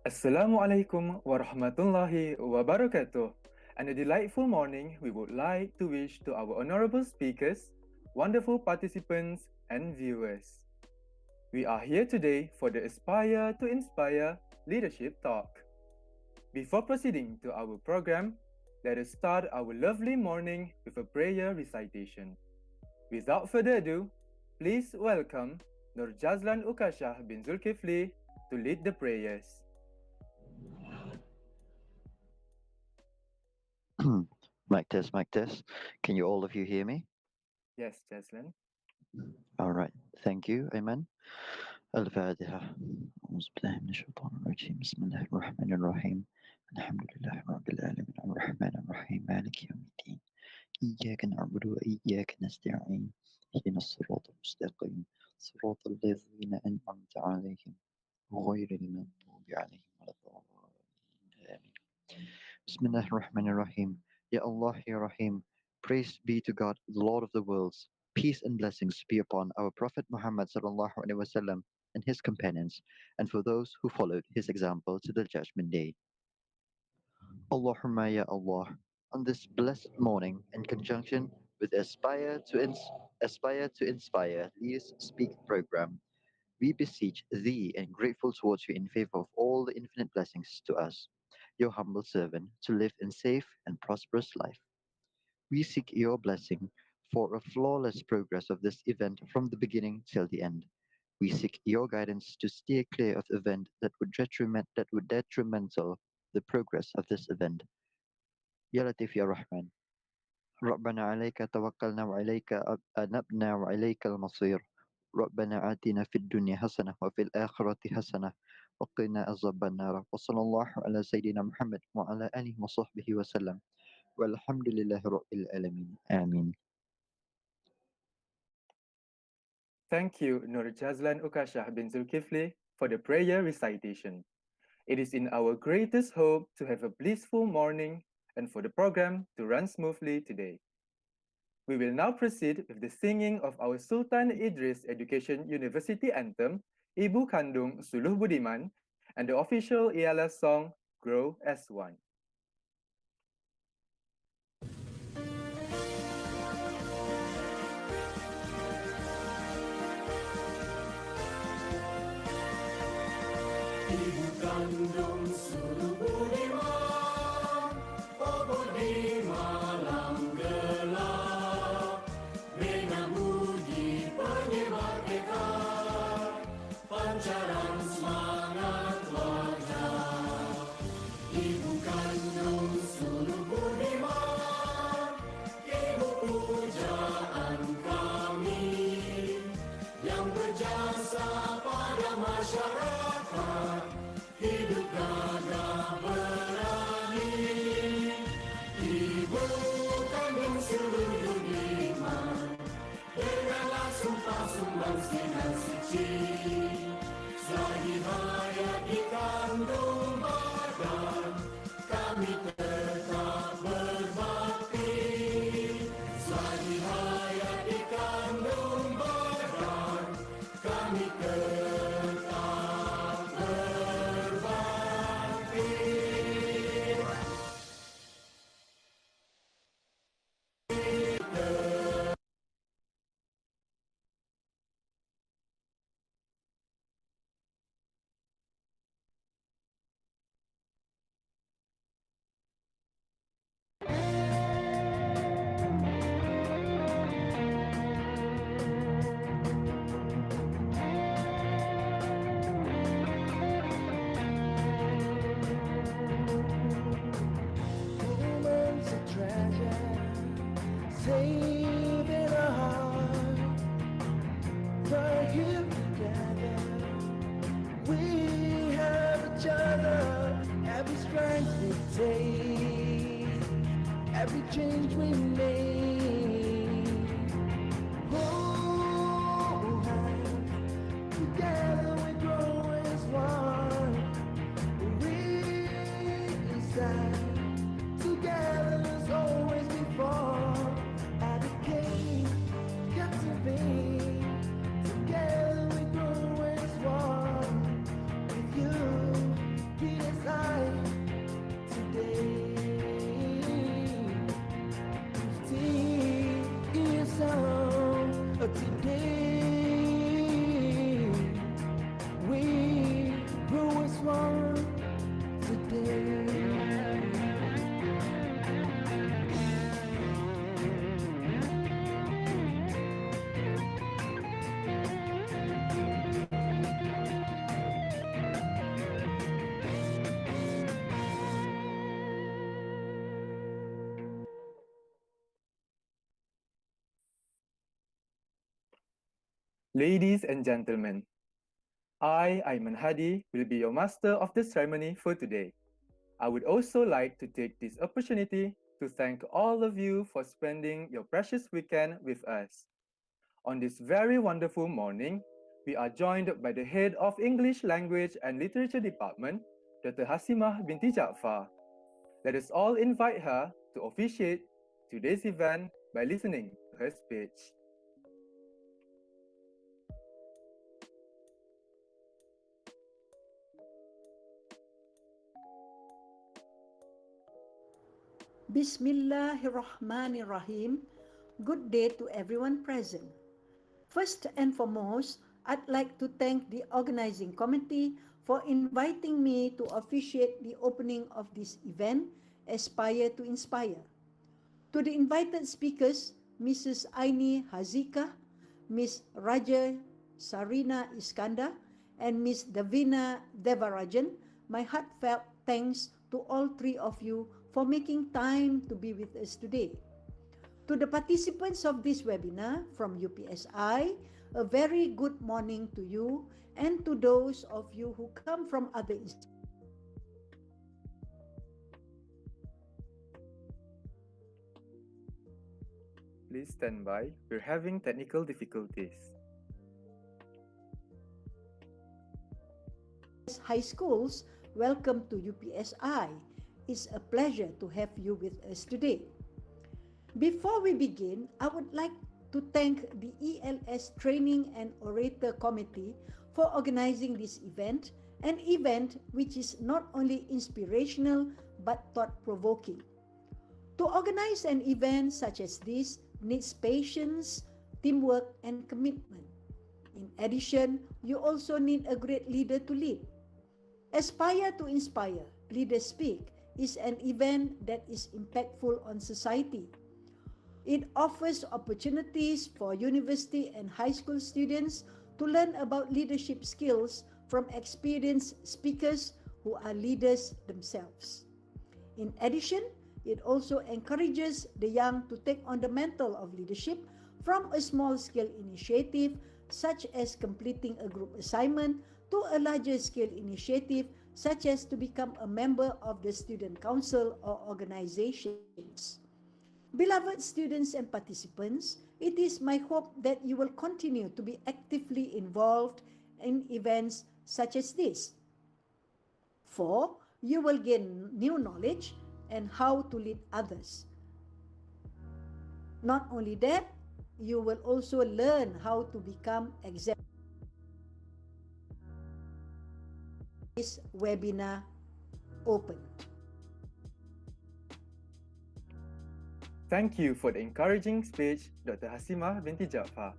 Assalamualaikum warahmatullahi wabarakatuh. And a delightful morning we would like to wish to our honorable speakers, wonderful participants, and viewers. We are here today for the Aspire to Inspire Leadership Talk. Before proceeding to our program, let us start our lovely morning with a prayer recitation. Without further ado, please welcome Nur Jazlan Ukashah bin Zulkifli to lead the prayers. Mic test, mic test. Can you all of you hear me? Yes, Jazlan. All right. Thank you, Ayman. الفاتحة أعوذ بالله من الشيطان الرجيم بسم الله الرحمن الرحيم الحمد لله رب العالمين الرحمن الرحيم مالك يوم الدين إياك نعبد وإياك نستعين اهدنا الصراط المستقيم صراط الذين أنعمت عليهم غير المغضوب عليهم ولا الضالين آمين بسم الله الرحمن الرحيم Ya Allah, Ya Rahim, praise be to God, the Lord of the worlds. Peace and blessings be upon our Prophet Muhammad sallallahu alaihi wasallam and his companions, and for those who followed his example to the Judgment Day. Allahumma ya Allah, on this blessed morning, in conjunction with Aspire to Inspire Leaders Speak program, we beseech Thee and grateful towards You in favor of all the infinite blessings to us, Your humble servant, to live in safe and prosperous life. We seek Your blessing for a flawless progress of this event from the beginning till the end. We seek Your guidance to steer clear of event that would detrimental the progress of this event. Ya Latif Ya Rahman. ربنا عليك توكلنا وإليك أنبنا وإليك المصير ربنا آتنا في الدنيا حسنة وفي الآخرة حسنة وقنا عذاب النار وصلى الله على سيدنا محمد وعلى آله وصحبه وسلم والحمد لله رب العالمين آمين. Thank you, Nur Jazlan Ukashah bin Zulkifli, for the prayer recitation. It is in our greatest hope to have a blissful morning and for the program to run smoothly today. We will now proceed with the singing of our Sultan Idris Education University anthem, Ibu Kandung Suluh Budiman, and the official IALA song, Grow as One. Ibu kandung suluh budiman, oh budi malam gelap, bina budi penyebar tekad, pancaran semangat wajah. Ibu kandung suluh budiman, ibu pujaan kami, yang berjasa pada masyarakat, hidup gagah berani. Ibu kandung seluruh dunia, dengarlah sumpah sumbangsi dan suci. Selagi hayat di kandung badan, kami tetap berbakti. Selagi hayat di kandung badan, kami tetap berbakti. Moments of treasure, saved in our heart. We're here together. We have each other. Every strength we take, every change we make. Hold hands, together we grow as one. We stand together as always before. Advocate, captivate. Together we grow as one. With you, be Ladies and gentlemen, I, Aiman Hadi, will be your master of the ceremony for today. I would also like to take this opportunity to thank all of you for spending your precious weekend with us. On this very wonderful morning, we are joined by the head of English Language and Literature Department, Dr. Hasimah binti Jaafar. Let us all invite her to officiate today's event by listening to her speech. Bismillahirrahmanirrahim. Good day to everyone present. First and foremost, I'd like to thank the organizing committee for inviting me to officiate the opening of this event, Aspire to Inspire. To the invited speakers, Mrs. Aini Hazika, Ms. Raja Sarina Iskandar, and Ms. Davina Devarajan, my heartfelt thanks to all three of you for making time to be with us today. To the participants of this webinar from UPSI, a very good morning to you, and to those of you who come from other institutions. Please stand by. We're having technical difficulties. High schools, welcome to UPSI. It's a pleasure to have you with us today. Before we begin, I would like to thank the ELS Training and Orator Committee for organizing this event, an event which is not only inspirational but thought-provoking. To organize an event such as this needs patience, teamwork, and commitment. In addition, you also need a great leader to lead. Aspire to Inspire, Leaders Speak is an event that is impactful on society. It offers opportunities for university and high school students to learn about leadership skills from experienced speakers who are leaders themselves. In addition, it also encourages the young to take on the mantle of leadership from a small-scale initiative such as completing a group assignment to a larger-scale initiative such as to become a member of the student council or organizations. Beloved students and participants, it is my hope that you will continue to be actively involved in events such as this. For you will gain new knowledge and how to lead others. Not only that, you will also learn how to become exemplary. This webinar open. Thank you for the encouraging speech, Dr. Hasimah binti Jaafar.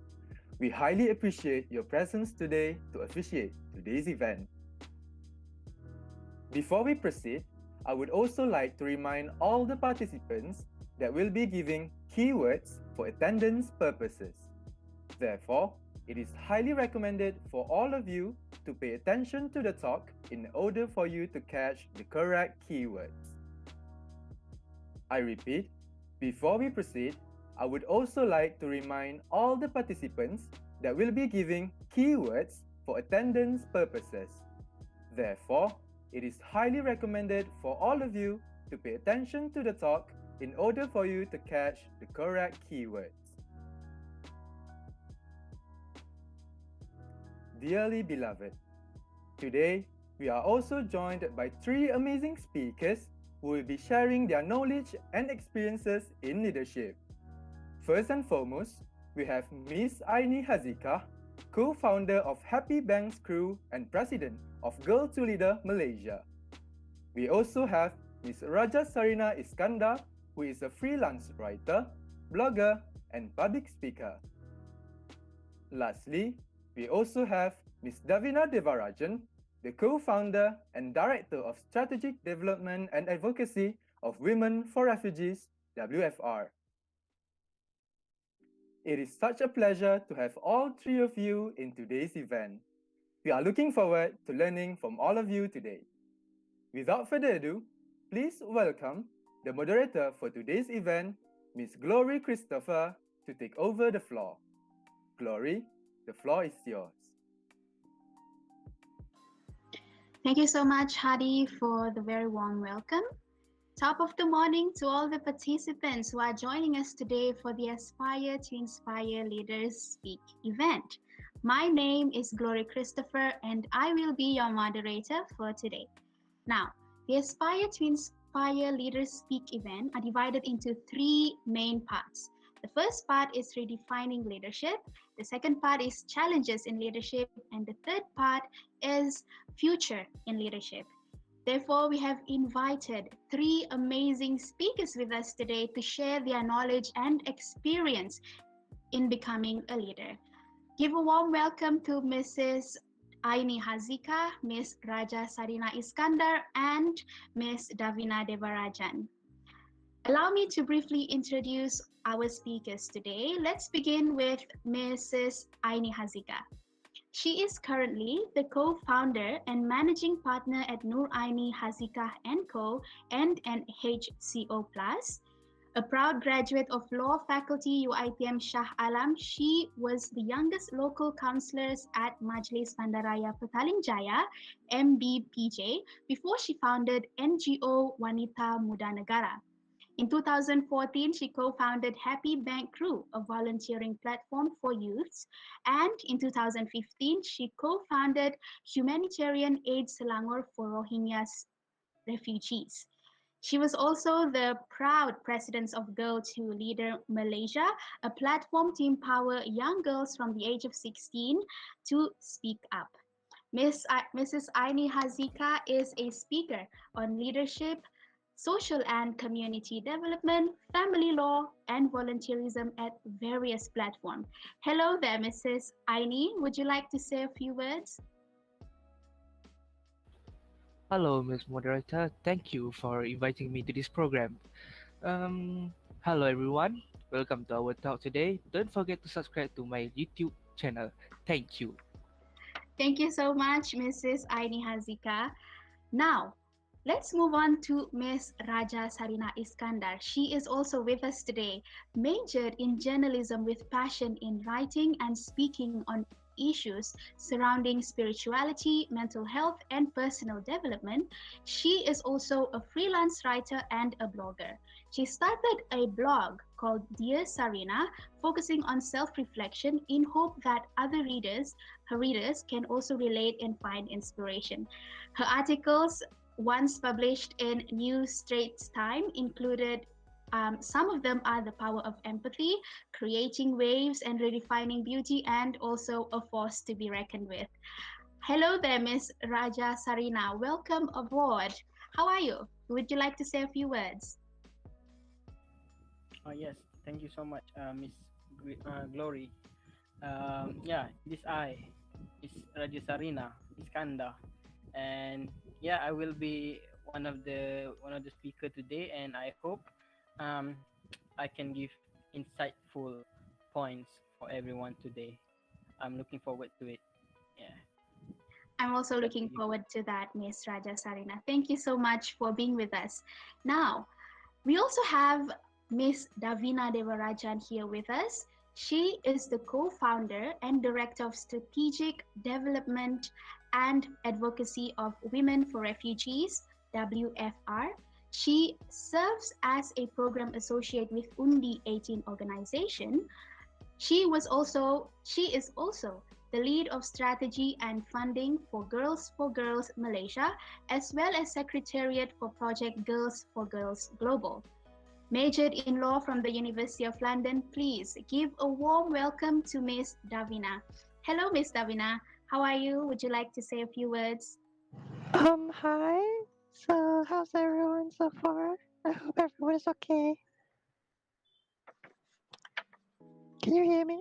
We highly appreciate your presence today to officiate today's event. Before we proceed, I would also like to remind all the participants that we'll be giving keywords for attendance purposes. Therefore, it is highly recommended for all of you to pay attention to the talk in order for you to catch the correct keywords. I repeat, before we proceed, I would also like to remind all the participants that we'll be giving keywords for attendance purposes. Therefore, it is highly recommended for all of you to pay attention to the talk in order for you to catch the correct keywords. Dearly beloved, today we are also joined by three amazing speakers who will be sharing their knowledge and experiences in leadership. First and foremost, we have Ms. Aini Hazika, co-founder of Happy Banks Crew and president of Girl to Leader Malaysia. We also have Ms. Raja Sarina Iskandar, who is a freelance writer, blogger, and public speaker. Lastly, we also have Ms. Davina Devarajan, the co-founder and director of Strategic Development and Advocacy of Women for Refugees, WFR. It is such a pleasure to have all three of you in today's event. We are looking forward to learning from all of you today. Without further ado, please welcome the moderator for today's event, Ms. Glory Christopher, to take over the floor. Glory, The floor is yours. Thank you so much, Hadi, for the very warm welcome. Top of the morning to all the participants who are joining us today for the Aspire to Inspire Leaders Speak event. My name is Glory Christopher, and I will be your moderator for today. Now, the Aspire to Inspire Leaders Speak event are divided into three main parts. The first part is redefining leadership. The second part is challenges in leadership. And the third part is future in leadership. Therefore, we have invited three amazing speakers with us today to share their knowledge and experience in becoming a leader. Give a warm welcome to Mrs. Aini Hazika, Ms. Raja Sarina Iskandar, and Ms. Davina Devarajan. Allow me to briefly introduce our speakers today. Let's begin with Mrs. Aini Hazika. She is currently the co-founder and managing partner at Nur Aini Hazika & Co. and NHCO+. A proud graduate of law faculty UITM Shah Alam, she was the youngest local councillors at Majlis Bandaraya Petaling Jaya, MBPJ, before she founded NGO Wanita Muda Negara. In 2014, she co-founded Happy Bank Crew, a volunteering platform for youths. And in 2015, she co-founded Humanitarian Aid Selangor for Rohingya refugees. She was also the proud president of Girl to Leader Malaysia, a platform to empower young girls from the age of 16 to speak up. Mrs. Aini Hazika is a speaker on leadership, social and community development, family law, and volunteerism at various platforms. Hello there, Mrs. Aini. Would you like to say a few words? Hello, Ms. Moderator. Thank you for inviting me to this program. Hello, everyone. Welcome to our talk today. Don't forget to subscribe to my YouTube channel. Thank you. Thank you so much, Mrs. Aini Hazika. Now, let's move on to Ms. Raja Sarina Iskandar. She is also with us today. Majored in journalism with passion in writing and speaking on issues surrounding spirituality, mental health, and personal development. She is also a freelance writer and a blogger. She started a blog called Dear Sarina, focusing on self-reflection in hope that her readers can also relate and find inspiration. Her articles, once published in New Straits Time, included some of them are The Power of Empathy, Creating Waves and Redefining Beauty, and also A Force to be Reckoned with. Hello there, Ms. Raja Sarina. Welcome aboard. How are you? Would you like to say a few words? Yes, thank you so much, Miss Glory. This is Raja Sarina Iskandar, and I will be one of the speaker today, and I hope I can give insightful points for everyone today. I'm looking forward to it. Yeah. I'm also looking forward to that, Ms. Raja Sarina. Thank you so much for being with us. Now, we also have Ms. Davina Devarajan here with us. She is the co-founder and director of strategic development and advocacy of Women for Refugees, WFR. She serves as a program associate with Undi 18 organization. She is also the lead of strategy and funding for Girls Malaysia, as well as secretariat for Project Girls for Girls Global. Majored in law from the University of London, please give a warm welcome to Ms. Davina. Hello, Ms. Davina. How are you? Would you like to say a few words? Hi. So, how's everyone so far? I hope everyone is okay. Can you hear me?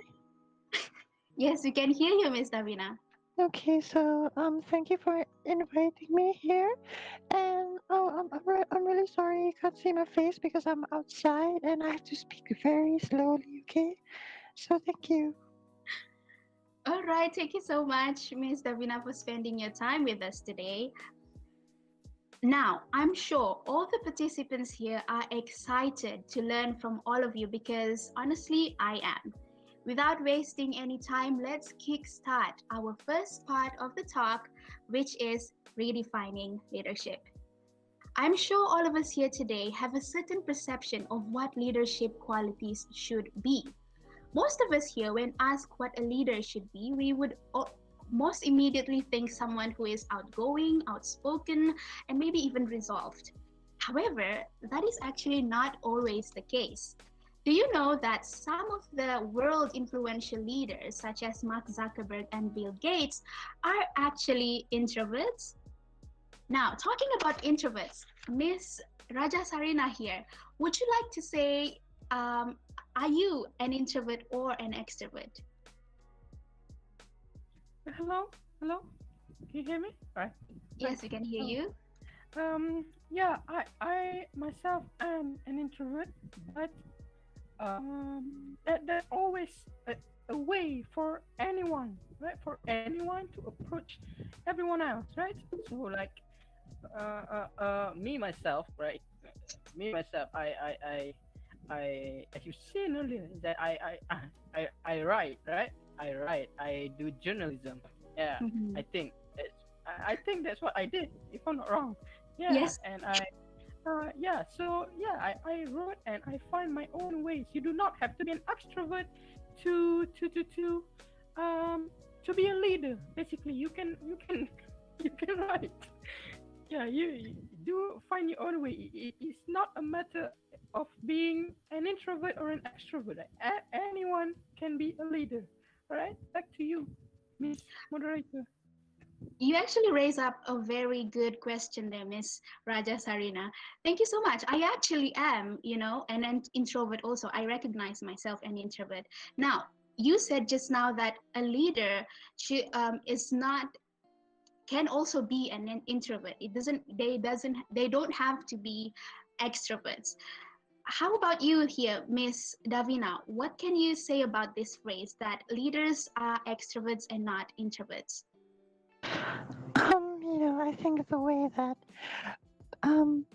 Yes, we can hear you, Ms. Davina. Okay, so thank you for inviting me here. And I'm really sorry you can't see my face because I'm outside and I have to speak very slowly. Okay, so thank you. All right, thank you so much, Ms. Davina, for spending your time with us today. Now, I'm sure all the participants here are excited to learn from all of you because honestly, I am. without wasting any time, let's kickstart our first part of the talk, which is redefining leadership. I'm sure all of us here today have a certain perception of what leadership qualities should be. Most of us here, when asked what a leader should be, we would most immediately think someone who is outgoing, outspoken, and maybe even resolved. However, that is actually not always the case. Do you know that some of the world influential leaders, such as Mark Zuckerberg and Bill Gates, are actually introverts? Now, talking about introverts, Miss Raja Sarina here, would you like to say, are you an introvert or an extrovert? Hello, hello. Can you hear me? Right. Yes, we can hear you. Yeah, I myself am an introvert, but that's always a way for anyone, right? For anyone to approach everyone else, right? So like, me myself, right? Me myself, as you've seen earlier, that I write, right? I write. I do journalism. Yeah, Mhm. I think that's what I did, if I'm not wrong. Yeah, Yes. and I wrote and I find my own ways. You do not have to be an extrovert to to be a leader. Basically, you can you can write. Yeah, you do find your own way. It's not a matter of being an introvert or an extrovert. Anyone can be a leader. All right, back to you, Miss Moderator. You actually raise up a very good question there, Miss Raja Sarina. Thank you so much. I actually am, an introvert also. I recognize myself an introvert. Now, you said just now that a leader is not can also be an introvert. They don't have to be extroverts. How about you here, Miss Davina? What can you say about this phrase that leaders are extroverts and not introverts? I think the way that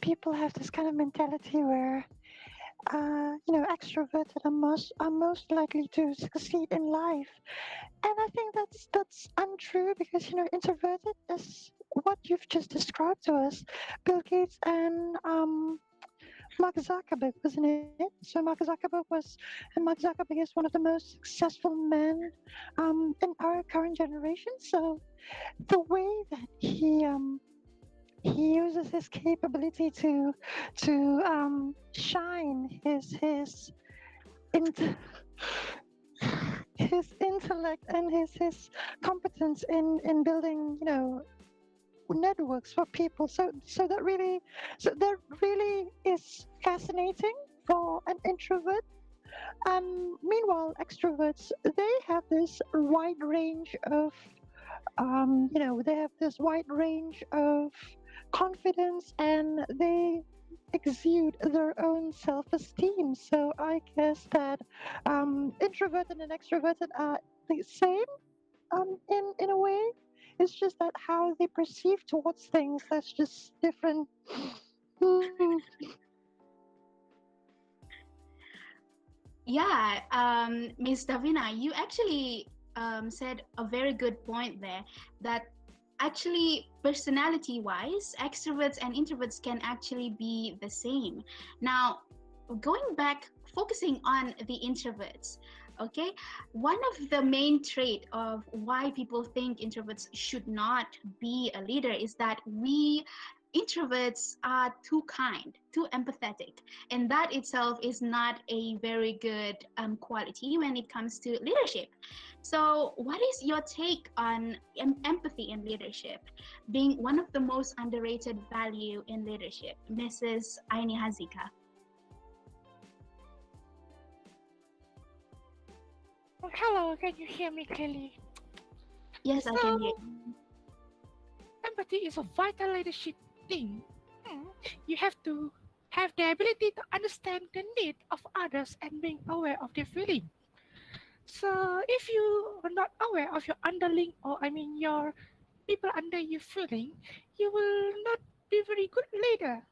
people have this kind of mentality where extroverted are most likely to succeed in life, and I think that's untrue because introverted is what you've just described to us. Bill Gates and Mark Zuckerberg, wasn't it? So Mark Zuckerberg is one of the most successful men in our current generation. So the way that he uses his capability to shine int- his intellect and his competence in building networks for people. So that really is fascinating for an introvert. Meanwhile, extroverts, they have this wide range of confidence, and they exude their own self-esteem. So I guess that introverted and extroverted are the same in a way. It's just that how they perceive towards things that's just different. Hmm. Yeah, Ms. Davina, you actually said a very good point there that actually, personality wise, extroverts and introverts can actually be the same. Now, going back, focusing on the introverts, okay, one of the main trait of why people think introverts should not be a leader is that we introverts are too kind, too empathetic, and that itself is not a very good quality when it comes to leadership. So what is your take on empathy in leadership being one of the most underrated value in leadership, Mrs. Aini Hazika? Hello, can you hear me clearly? Yes, I can hear So, you. empathy is a vital leadership thing. You have to have the ability to understand the need of others and being aware of their feeling. So, if you are not aware of your underling, or your people under you feeling, you will not be very good leader.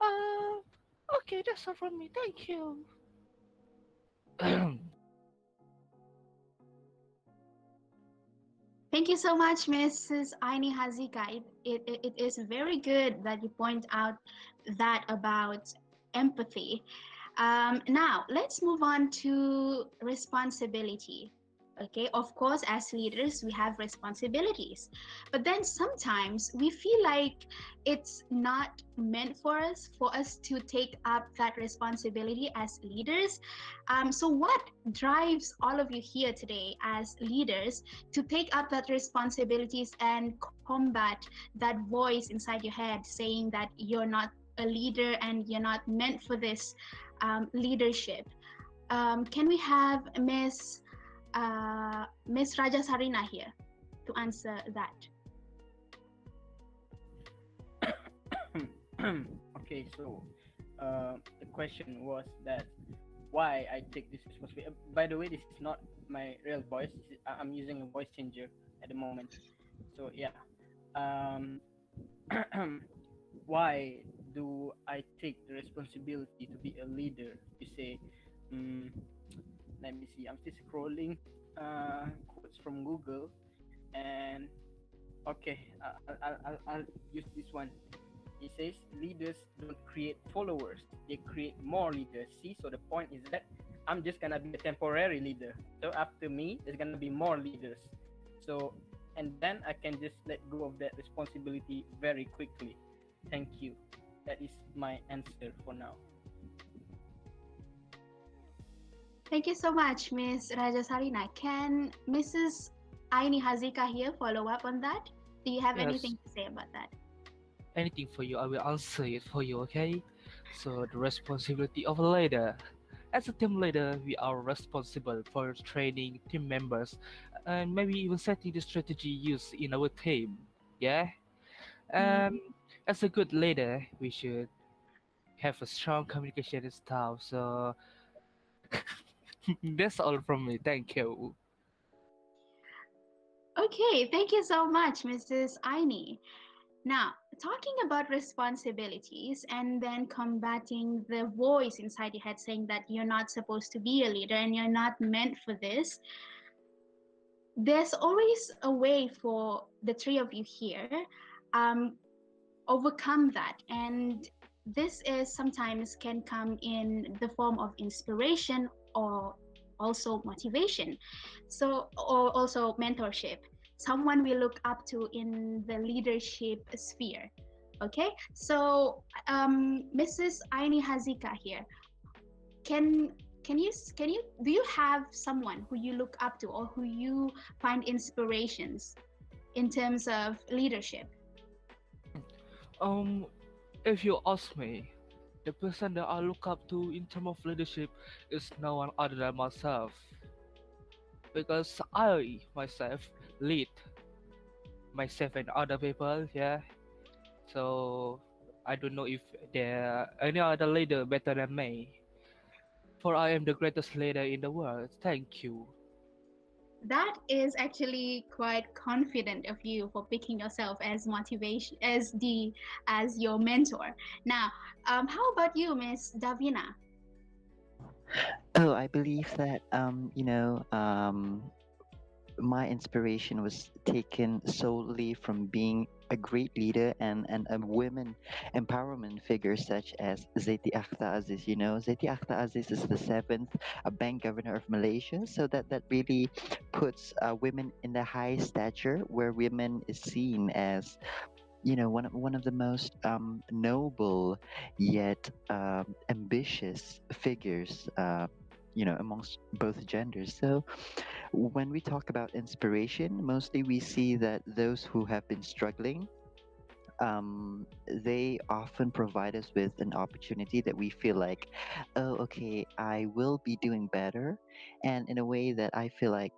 Uh, okay, that's all from me. Thank you. Thank you so much, Mrs. Aini Hazika. It is very good that you point out that about empathy. Now, let's move on to responsibility. Okay, of course, as leaders, we have responsibilities, but then sometimes we feel like it's not meant for us to take up that responsibility as leaders. So, what drives all of you here today as leaders to take up that responsibilities and combat that voice inside your head saying that you're not a leader and you're not meant for this leadership? Can we have Miss Raja Sarina here to answer that? Okay, so the question was that why I take this responsibility. By the way, this is not my real voice. I'm using a voice changer at the moment. So yeah, um, why do I take the responsibility to be a leader? You say, mm, let me see. I'm still scrolling quotes from Google, and okay, I'll use this one. He says leaders don't create followers; they create more leaders. See, so the point is that I'm just gonna be a temporary leader. So after me, there's gonna be more leaders. So, and then I can just let go of that responsibility very quickly. Thank you. That is my answer for now. Thank you so much, Miss Raja Sarina. Can Mrs. Aini Hazika here follow up on that? Do you have Yes, anything to say about that? anything for you, I will answer it for you, okay? So, the responsibility of a leader. As a team leader, we are responsible for training team members and maybe even setting the strategy used in our team. Yeah? Mm-hmm. Um, as a good leader, we should have a strong communication style. So, that's all from me. Thank you. Okay, thank you so much, Mrs. Aini. Now, talking about responsibilities and then combating the voice inside your head saying that you're not supposed to be a leader and you're not meant for this, there's always a way for the three of you here um, overcome that. And this is sometimes can come in the form of inspiration or also motivation. So, or also mentorship. Someone we look up to in the leadership sphere. Okay, so Mrs. Aini Hazika here, can can you do you have someone who you look up to or who you find inspirations in terms of leadership? Um, if you ask me, the person that I look up to in terms of leadership is no one other than myself. Because I myself lead myself and other people, yeah. So I don't know if there are any other leader better than me. For I am the greatest leader in the world. Thank you. That is actually quite confident of you for picking yourself as motivation as your mentor. Now, how about you, Miss Davina? Oh, I believe that my inspiration was taken solely from being a great leader and a women empowerment figure such as Zeti Akhta Aziz. You know, Zeti Akhta Aziz is the seventh bank governor of Malaysia. So that really puts women in the high stature where women is seen as one of the most noble yet ambitious figures amongst both genders. So when we talk about inspiration, mostly we see that those who have been struggling, they often provide us with an opportunity that we feel like, oh, okay, I will be doing better, and in a way that I feel like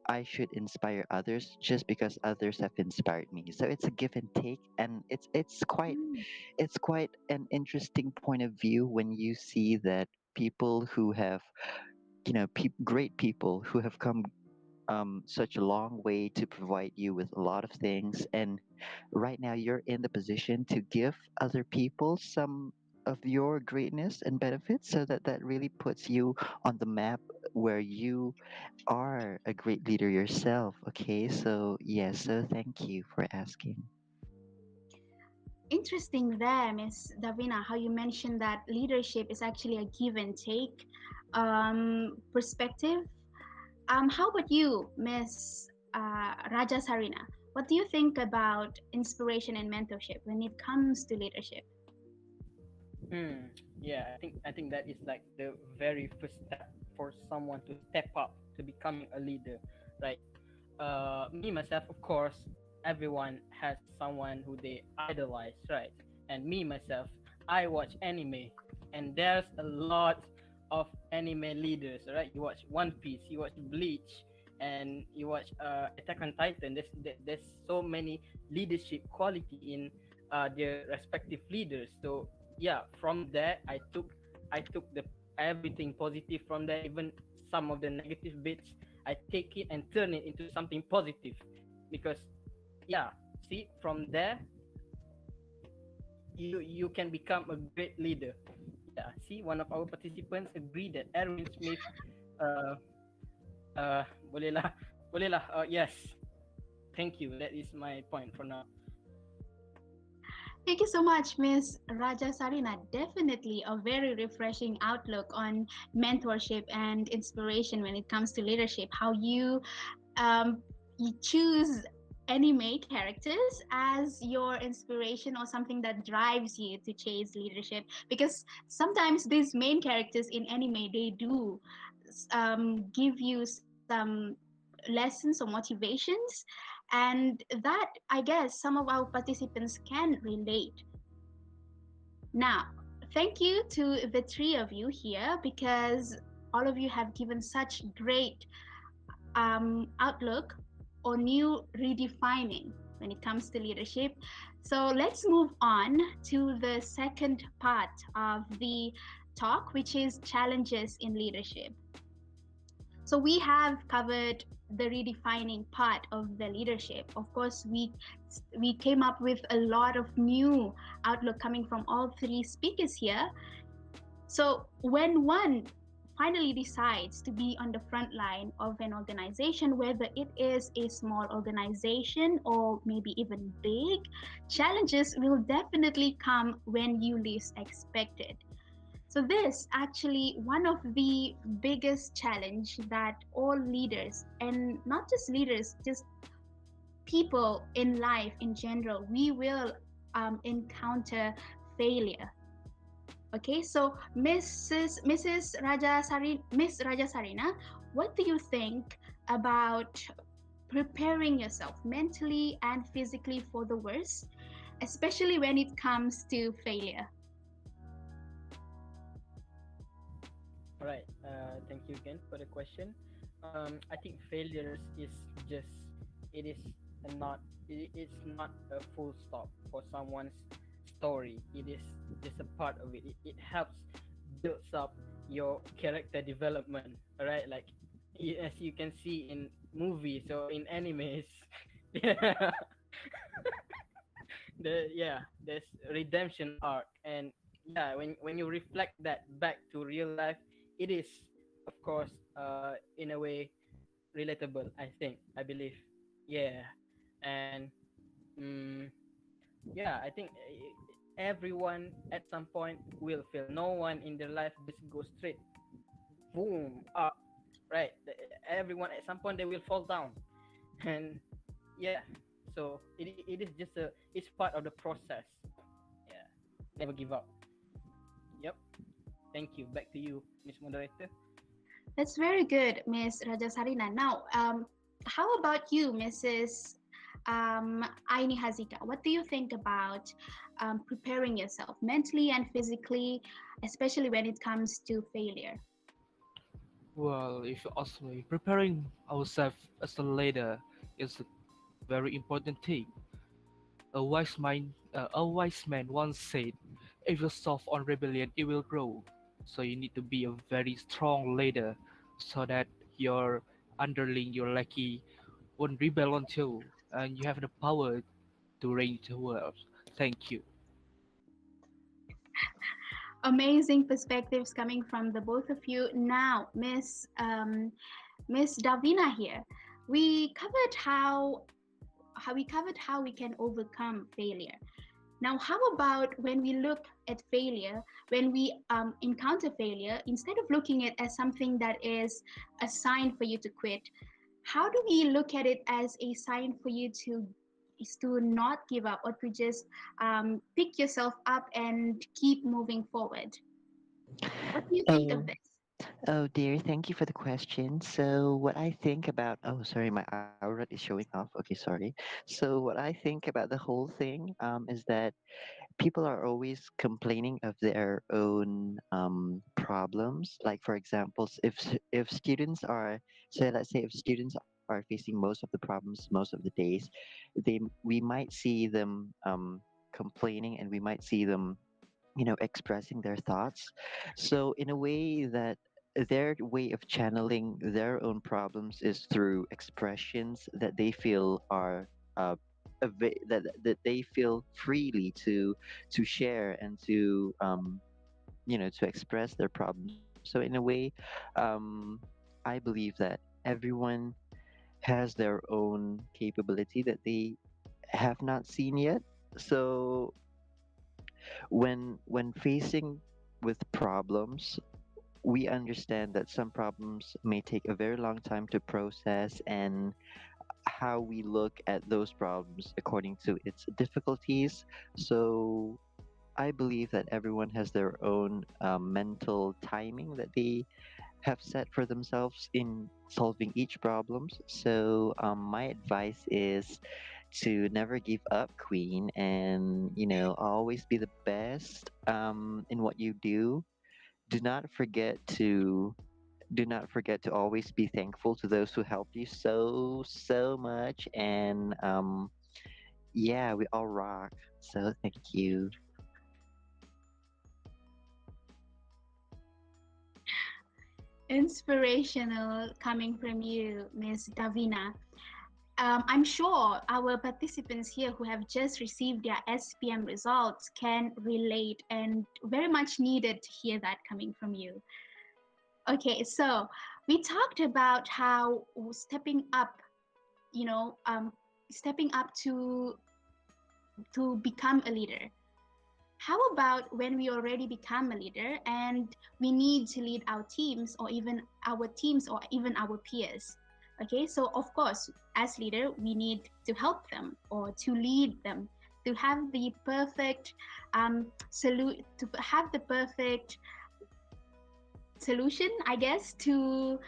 I should inspire others just because others have inspired me. So it's a give and take, and Mm. it's quite an interesting point of view when you see that people who have great people who have come such a long way to provide you with a lot of things, and right now you're in the position to give other people some of your greatness and benefits, so that really puts you on the map where you are a great leader yourself. Okay, so yes, so thank you for asking. Interesting there, Miss Davina, how you mentioned that leadership is actually a give and take perspective. How about you, Miss Raja Sarina? What do you think about inspiration and mentorship when it comes to leadership? Hmm. Yeah, I think that is like the very first step for someone to step up to becoming a leader, right? Me myself, of course, everyone has someone who they idolize, right? And me myself, I watch anime, and there's a lot of anime leaders, right? You watch One Piece, you watch Bleach, and you watch Attack on Titan. There's so many leadership quality in their respective leaders. So yeah, from there I took the everything positive from there, even some of the negative bits I take it and turn it into something positive, because yeah, see, from there you can become a great leader. Yeah, see, one of our participants agreed that Erwin Smith, uh uh boleh lah, boleh lah, yes, thank you, that is my point for now. Thank you so much, Miss Raja Sarina. Definitely a very refreshing outlook on mentorship and inspiration when it comes to leadership. How you choose anime characters as your inspiration or something that drives you to chase leadership, because sometimes these main characters in anime, they do give you some lessons or motivations, and that, I guess, some of our participants can relate. Now, thank you to the three of you here, because all of you have given such great outlook or new redefining when it comes to leadership. So let's move on to the second part of the talk, which is challenges in leadership. So we have covered the redefining part of the leadership. Of course, we came up with a lot of new outlook coming from all three speakers here. So when one finally decides to be on the front line of an organization, whether it is a small organization or maybe even big, challenges will definitely come when you least expect it. So this actually one of the biggest challenge that all leaders, and not just leaders, just people in life in general, we will encounter failure. Okay, so Mrs. Miss Raja Sarina, what do you think about preparing yourself mentally and physically for the worst, especially when it comes to failure? All right. Thank you again for the question. I think failures is just, it is it's not a full stop for someone's story. It is just a part of it. It helps builds up your character development. All right, like as you can see in movies or in animes, there's redemption arc, and yeah, when you reflect that back to real life, it is, of course, in a way relatable, I believe. Yeah. And mm, yeah, I think everyone at some point will fail. No one in their life just go straight boom up, right? Everyone at some point they will fall down. And yeah, so it is just it's part of the process. Yeah, never give up. Yep. Thank you. Back to you, Miss Moderator. That's very good, Miss Raja Sarina. Now, how about you, Mrs. Aini Hazika? What do you think about preparing yourself mentally and physically, especially when it comes to failure? Well, if you ask me, preparing ourselves as a leader is a very important thing. A wise man once said, "If you soft on rebellion, it will grow." So you need to be a very strong leader, so that your underling, your lackey, won't rebel on you, and you have the power to reign the world. Thank you. Amazing perspectives coming from the both of you. Now, Miss Davina here. We covered how we can overcome failure. Now, how about when we look at failure, when we encounter failure, instead of looking at it as something that is a sign for you to quit, how do we look at it as a sign for you to is to not give up or to just pick yourself up and keep moving forward? What do you think of Oh, this? oh dear, thank you for the question. So, what I think about, oh, sorry, my aura is showing off. Okay, sorry. So, what I think about the whole thing is that people are always complaining of their own problems. Like, for example, if students are, so let's say if students are facing most of the problems most of the days, we might see them complaining, and we might see them expressing their thoughts, so in a way that their way of channeling their own problems is through expressions that they feel are that they feel freely to share and to express their problems. So in a way, um I believe that everyone has their own capability that they have not seen yet. So when facing with problems, we understand that some problems may take a very long time to process, and how we look at those problems according to its difficulties. So I believe that everyone has their own mental timing that they have set for themselves in solving each problems. So my advice is to never give up, Queen, and always be the best in what you do. Do not forget to always be thankful to those who helped you so much, and yeah, we all rock. So thank you. Inspirational coming from you, Miss Davina. I'm sure our participants here who have just received their SPM results can relate and very much needed to hear that coming from you. Okay, so we talked about how stepping up, you know, stepping up to become a leader. How about when we already become a leader and we need to lead our teams or even our peers? Okay, so of course, as leader, we need to help them or to lead them to have the perfect to have the perfect solution, I guess, to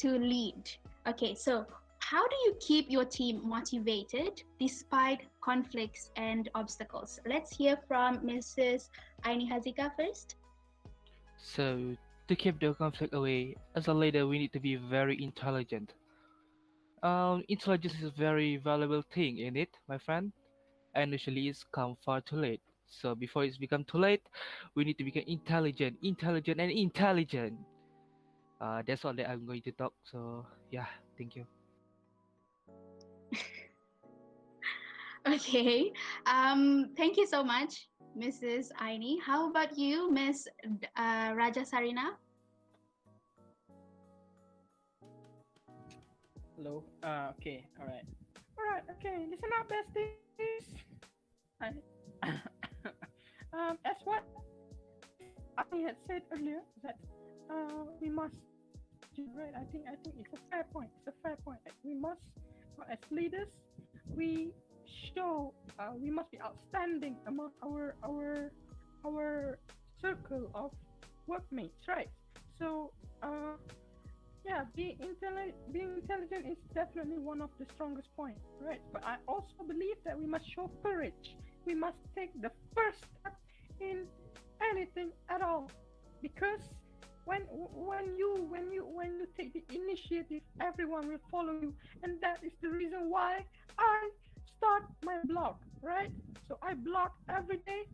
lead. Okay, so how do you keep your team motivated despite conflicts and obstacles? Let's hear from Mrs. Aini Hazika first. So, to keep the conflict away, as a leader, we need to be very intelligent. Intelligence is a very valuable thing in it, my friend, and usually it's come far too late. So before it's become too late, we need to become intelligent, intelligent, and intelligent. That's all that I'm going to talk. So yeah, thank you. Okay, thank you so much, Mrs. Aini. How about you, Miss Raja Sarina? Hello. Okay. All right. All right. Okay. Listen up, besties. I, as what I had said earlier, that we must, right? I think it's a fair point. It's a fair point. Like, we must, as leaders, we we must be outstanding among our circle of workmates, right? So yeah, being intelligent is definitely one of the strongest points, right? But I also believe that we must show courage. We must take the first step in anything at all, because when you take the initiative, everyone will follow you, and that is the reason why I start my blog, right? So I blog every day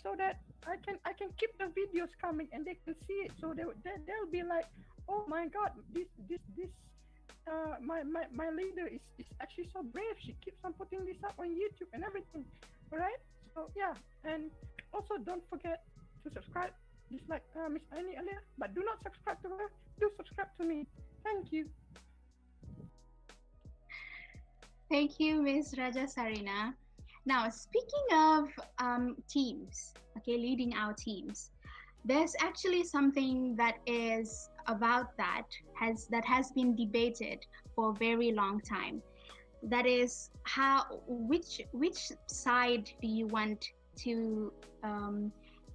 so that I can keep the videos coming and they can see it. So they'll be like, oh my god, this my leader is actually so brave. She keeps on putting this up on YouTube and everything, right? So yeah, and also don't forget to subscribe, just like Miss Aini earlier, but do not subscribe to her. Do subscribe to me. Thank you. Thank you, Ms. Raja Sarina. Now, speaking of teams, okay, leading our teams, there's actually something that is about that has been debated for a very long time. That is which side do you want to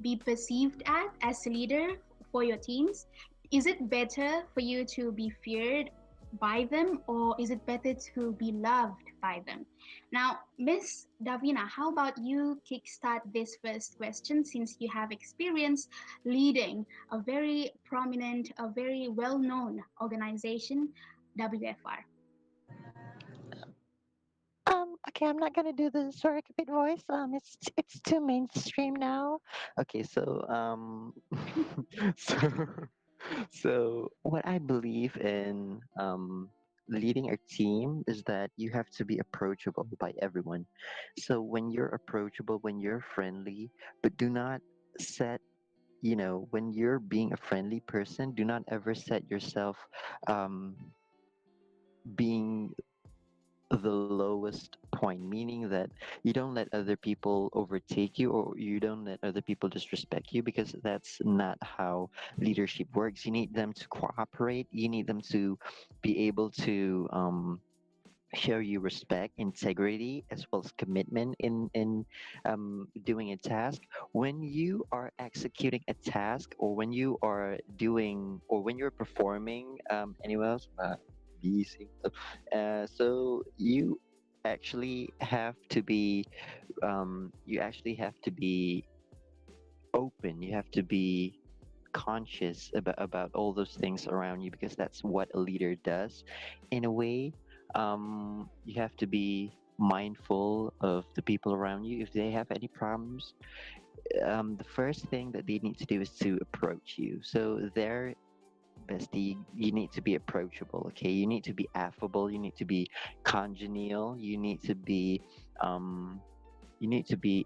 be perceived as a leader for your teams? Is it better for you to be feared by them, or is it better to be loved by them? Now, Miss Davina, how about you kickstart this first question, since you have experience leading a very prominent, a very well-known organization, WFR. Okay, I'm not gonna do the Sorry Kapit voice. It's too mainstream now. Okay, so so so what I believe in leading a team is that you have to be approachable by everyone. So when you're approachable, when you're friendly, but do not set, when you're being a friendly person, do not ever set yourself um being the lowest point, meaning that you don't let other people overtake you, or you don't let other people disrespect you, because that's not how leadership works. You need them to cooperate, you need them to be able to show you respect, integrity, as well as commitment in doing a task. When you are executing a task, or when you are doing, or when you're performing anywhere else, busy. So actually have to be you actually have to be open. You have to be conscious about all those things around you, because that's what a leader does. In a way, you have to be mindful of the people around you. If they have any problems, the first thing that they need to do is to approach you. So there, bestie, you need to be approachable. Okay, you need to be affable, you need to be congenial, you need to be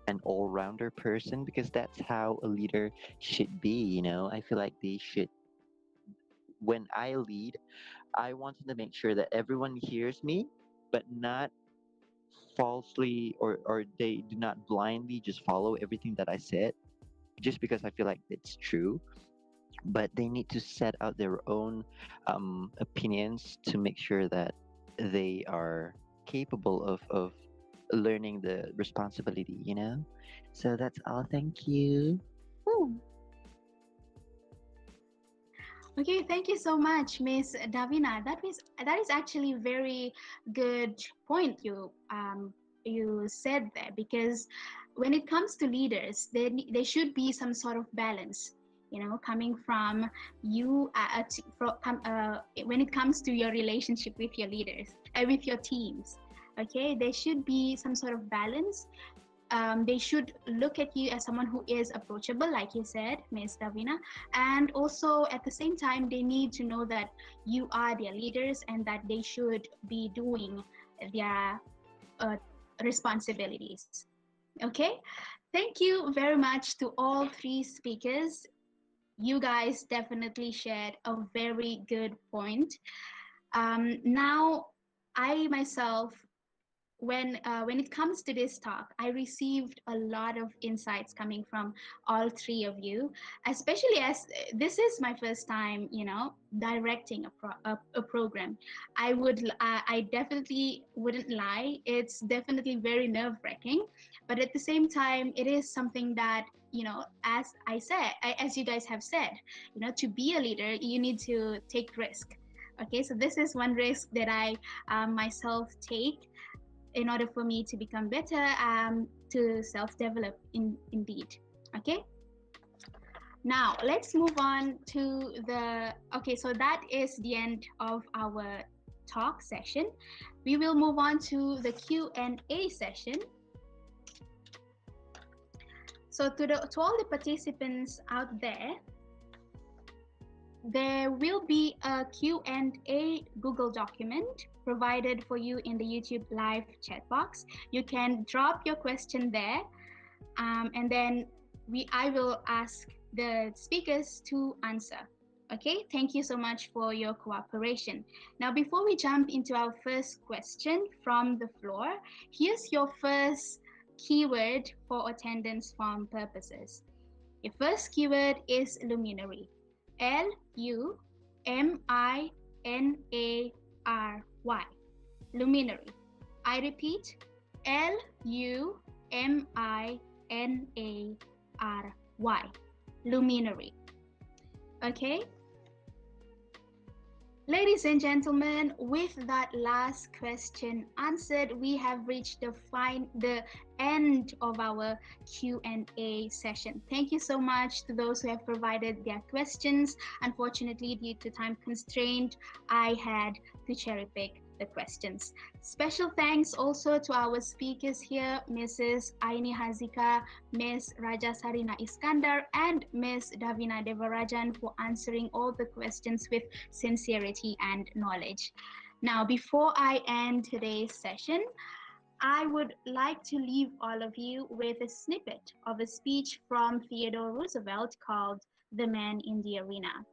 an all-rounder person, because that's how a leader should be. I feel like they should, when I lead, I wanted to make sure that everyone hears me, but not falsely, or they do not blindly just follow everything that I said just because I feel like it's true. But they need to set out their own opinions to make sure that they are capable of learning the responsibility. So that's all. Thank you. Woo. Okay, thank you so much, Miss Davina. That is actually a very good point you said there, because when it comes to leaders, there should be some sort of balance, coming from you. When it comes to your relationship with your leaders, with your teams, okay, there should be some sort of balance. They should look at you as someone who is approachable, like you said, Ms. Davina, and also at the same time, they need to know that you are their leaders and that they should be doing their responsibilities. Okay, thank you very much to all three speakers. You guys definitely shared a very good point. Now, I myself, when it comes to this talk, I received a lot of insights coming from all three of you, especially as this is my first time, directing a program. I definitely wouldn't lie. It's definitely very nerve-wracking, but at the same time, it is something that, as you guys have said, to be a leader, you need to take risk. Okay, so this is one risk that I myself take in order for me to become better, to self-develop indeed. Okay, now let's move on to so that is the end of our talk session. We will move on to the Q&A session. So to all the participants out there will be a Q&A Google document provided for you in the YouTube live chat box. You can drop your question there, and then I will ask the speakers to answer. Okay, thank you so much for your cooperation. Now, before we jump into our first question from the floor, here's your first keyword for attendance form purposes. Your first keyword is luminary. Luminary. Luminary. I repeat, Luminary. Luminary. Okay? Ladies and gentlemen, with that last question answered, we have reached the end of our Q&A session. Thank you so much to those who have provided their questions. Unfortunately, due to time constraint, I had to cherry pick the questions. Special thanks also to our speakers here, Mrs. Aini Hazika, Ms. Raja Sarina Iskandar, and Ms. Davina Devarajan for answering all the questions with sincerity and knowledge. Now, before I end today's session, I would like to leave all of you with a snippet of a speech from Theodore Roosevelt called The Man in the Arena.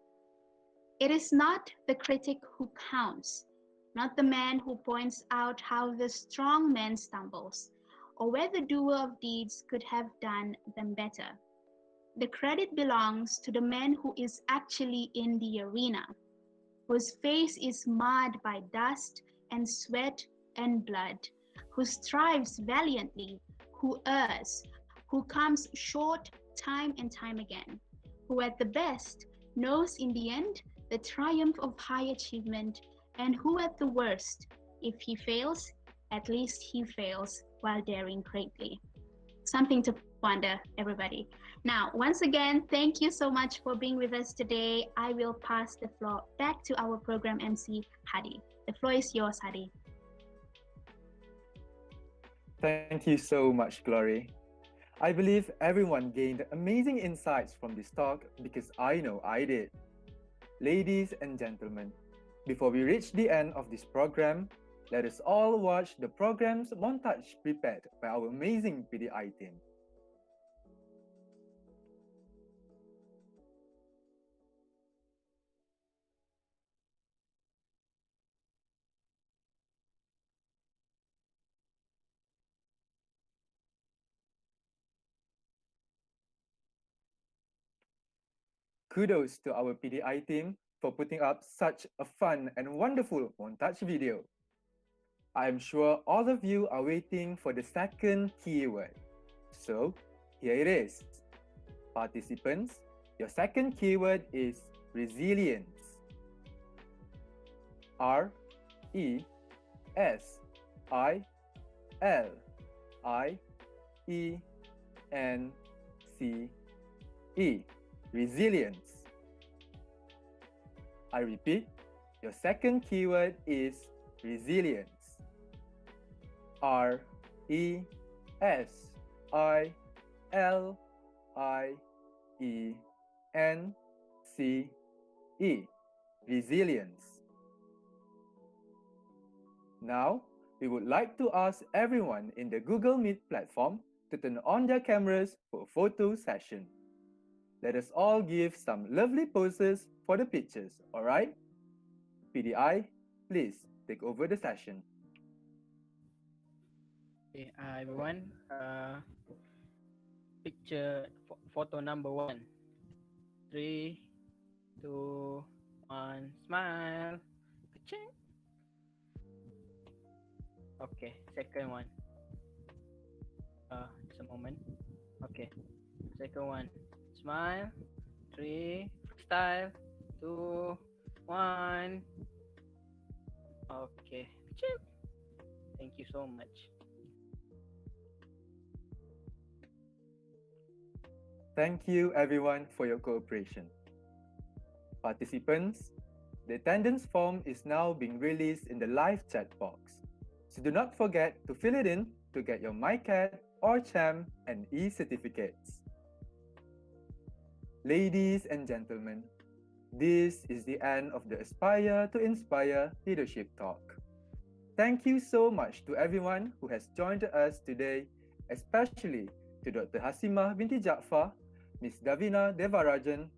It is not the critic who counts, not the man who points out how the strong man stumbles, or where the doer of deeds could have done them better. The credit belongs to the man who is actually in the arena, whose face is marred by dust and sweat and blood, who strives valiantly, who errs, who comes short time and time again, who at the best knows in the end the triumph of high achievement, and who at the worst, if he fails, at least he fails while daring greatly. Something to ponder, everybody. Now, once again, thank you so much for being with us today. I will pass the floor back to our program MC, Hadi. The floor is yours, Hadi. Thank you so much, Glory. I believe everyone gained amazing insights from this talk because I know I did. Ladies and gentlemen, before we reach the end of this program, let us all watch the program's montage prepared by our amazing PDI team. Kudos to our PDI team for putting up such a fun and wonderful montage video. I am sure all of you are waiting for the second keyword. So, here it is. Participants, your second keyword is resilience. R-E-S-I-L-I-E-N-C-E. Resilience. I repeat, your second keyword is resilience. R-E-S-I-L-I-E-N-C-E. Resilience. Now, we would like to ask everyone in the Google Meet platform to turn on their cameras for a photo session. Let us all give some lovely poses for the pictures, alright? PDI, please take over the session. Okay, everyone, picture photo number 1. 3, 2, 1, smile. Ka-ching. Okay, second one. Just a moment. Okay, second one. Smile. 3, freestyle. 2, 1. Okay. Chip. Thank you so much. Thank you everyone for your cooperation. Participants, the attendance form is now being released in the live chat box. So do not forget to fill it in to get your MyCat or CHAM and e-certificates. Ladies and gentlemen, this is the end of the Aspire to Inspire Leadership Talk. Thank you so much to everyone who has joined us today, especially to Dr. Hasimah binti Jaafar, Ms. Davina Devarajan,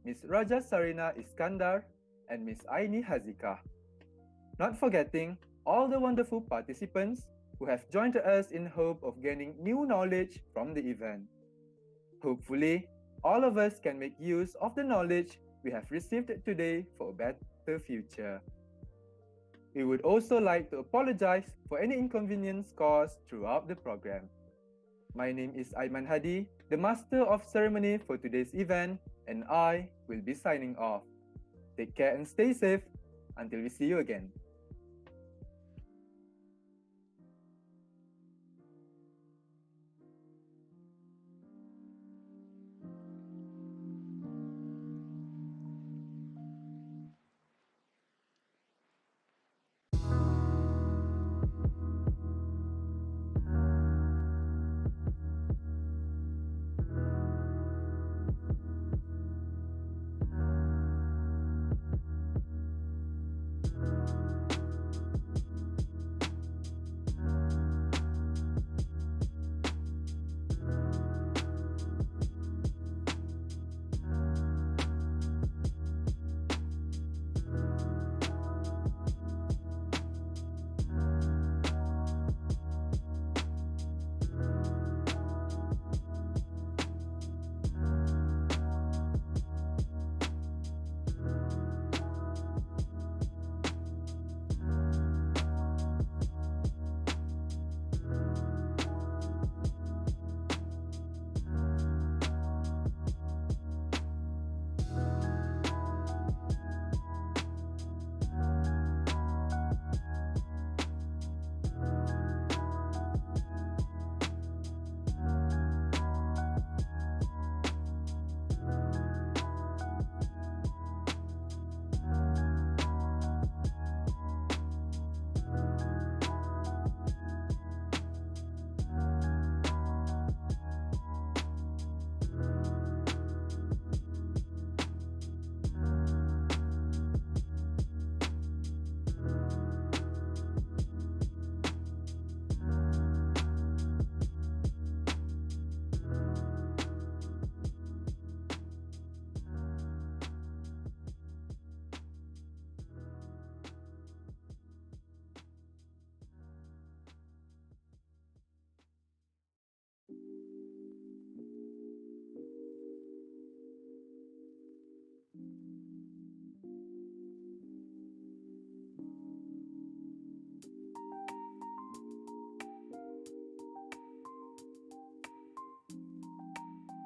Ms. Raja Sarina Iskandar, and Ms. Aini Hazika. Not forgetting all the wonderful participants who have joined us in hope of gaining new knowledge from the event. Hopefully, all of us can make use of the knowledge we have received today for a better future. We would also like to apologize for any inconvenience caused throughout the program. My name is Aiman Hadi, the Master of Ceremony for today's event, and I will be signing off. Take care and stay safe until we see you again.